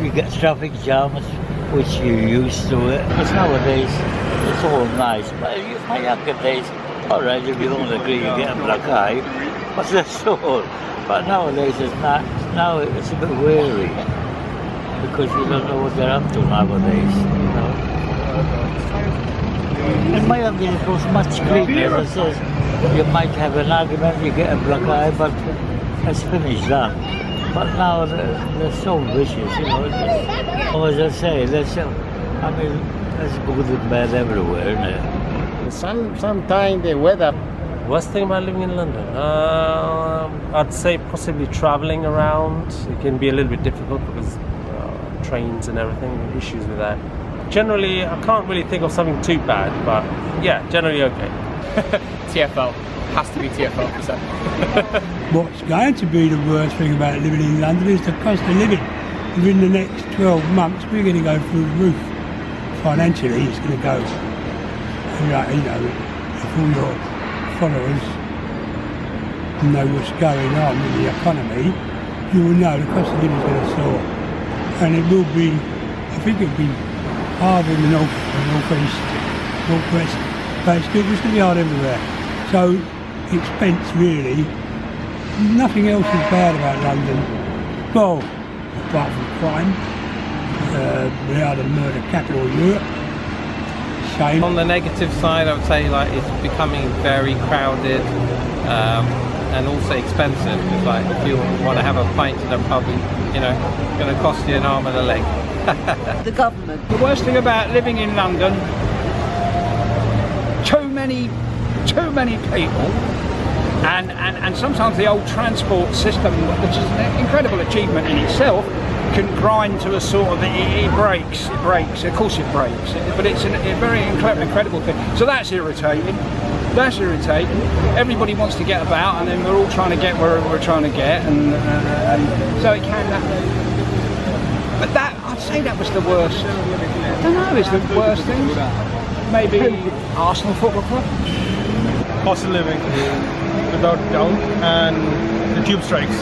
you get traffic jams, which you're used to it. Because nowadays, it's all nice. But my younger days, all right, if you don't agree, you get a black eye. But that's all. But nowadays, it's not. Now it's a bit weary. Because you don't know what they're up to nowadays, you know. In my younger days, it was much cleaner. It says, you might have an argument, you get a black eye, but it's finished that. But now they're so vicious, you know. As I say, there's good and bad everywhere, isn't it? Sometimes the weather. Worst thing about living in London? I'd say possibly travelling around. It can be a little bit difficult because trains and everything, issues with that. Generally, I can't really think of something too bad, but yeah, generally okay. TFL. Has to be TFL for some. What's going to be the worst thing about living in London is the cost of living. Within the next 12 months, we're going to go through the roof. Financially, it's going to go. And, you know, if all your followers know what's going on with the economy, you will know the cost of living is going to soar. And it will be, I think it will be hard in the north, north-east, north-west, but it's going to be hard everywhere. So, expense really, nothing else is bad about London. Well, apart from crime, we are the murder capital of Europe. Shame. On the negative side, I would say like it's becoming very crowded and also expensive. Because like if you want to have a pint in a pub, you know, it's going to cost you an arm and a leg. The government. The worst thing about living in London, too many people, and sometimes the old transport system, which is an incredible achievement in itself, can grind to a sort of, it breaks, of course it breaks, but it's a very incredible thing. So that's irritating. Everybody wants to get about, and then we're all trying to get where we're trying to get, and so it can happen. But that, I'd say that was the worst. I don't know, it's the worst thing. Maybe Arsenal Football Club. Cost of living, without doubt, and the tube strikes.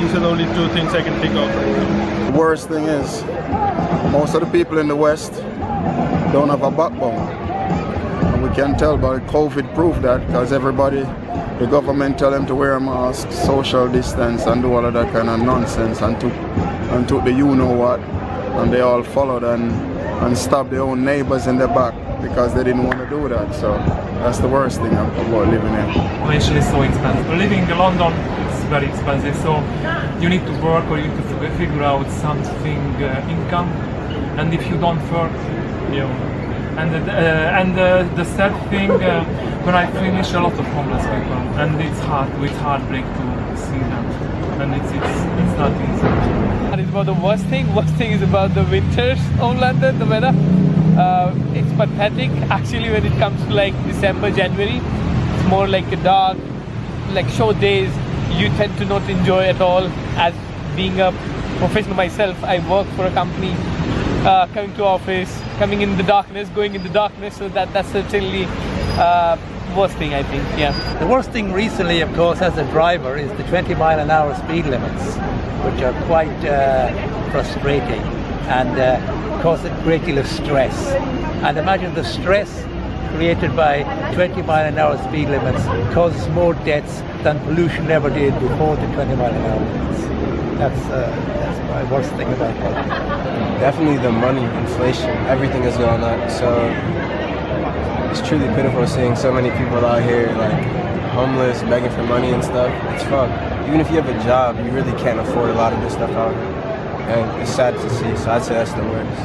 These are the only two things I can think of right now. The worst thing is, most of the people in the West don't have a backbone. And we can tell by COVID proved that, because everybody, the government tell them to wear a mask, social distance, and do all of that kind of nonsense, and took the you-know-what, and they all followed and stabbed their own neighbors in the back because they didn't want to do that. So that's the worst thing about living here. Inflation is so expensive. Living in London is very expensive, so you need to work or you need to figure out something income, and if you don't work, you know. And the sad thing, when I finish a lot of homeless people, and it's heartbreak to see them, and it's not easy. And it's about the worst thing. Worst thing is about the winters of London, the weather. It's pathetic actually when it comes to like December, January. It's more like a dark, like short days. You tend to not enjoy at all. As being a professional myself, I work for a company, coming to office, coming in the darkness, going in the darkness. So that's certainly worst thing, I think. Yeah. The worst thing recently, of course, as a driver, is the 20-mile-an-hour speed limits, which are quite frustrating and cause a great deal of stress. And imagine the stress created by 20-mile-an-hour speed limits causes more deaths than pollution ever did before the 20-mile-an-hour limits. That's my worst thing about it. Definitely the money, inflation, everything is going up. So it's truly pitiful seeing so many people out here like homeless, begging for money and stuff. It's fucked. Even if you have a job, you really can't afford a lot of this stuff out here. And it's sad to see, so I'd say that's the worst.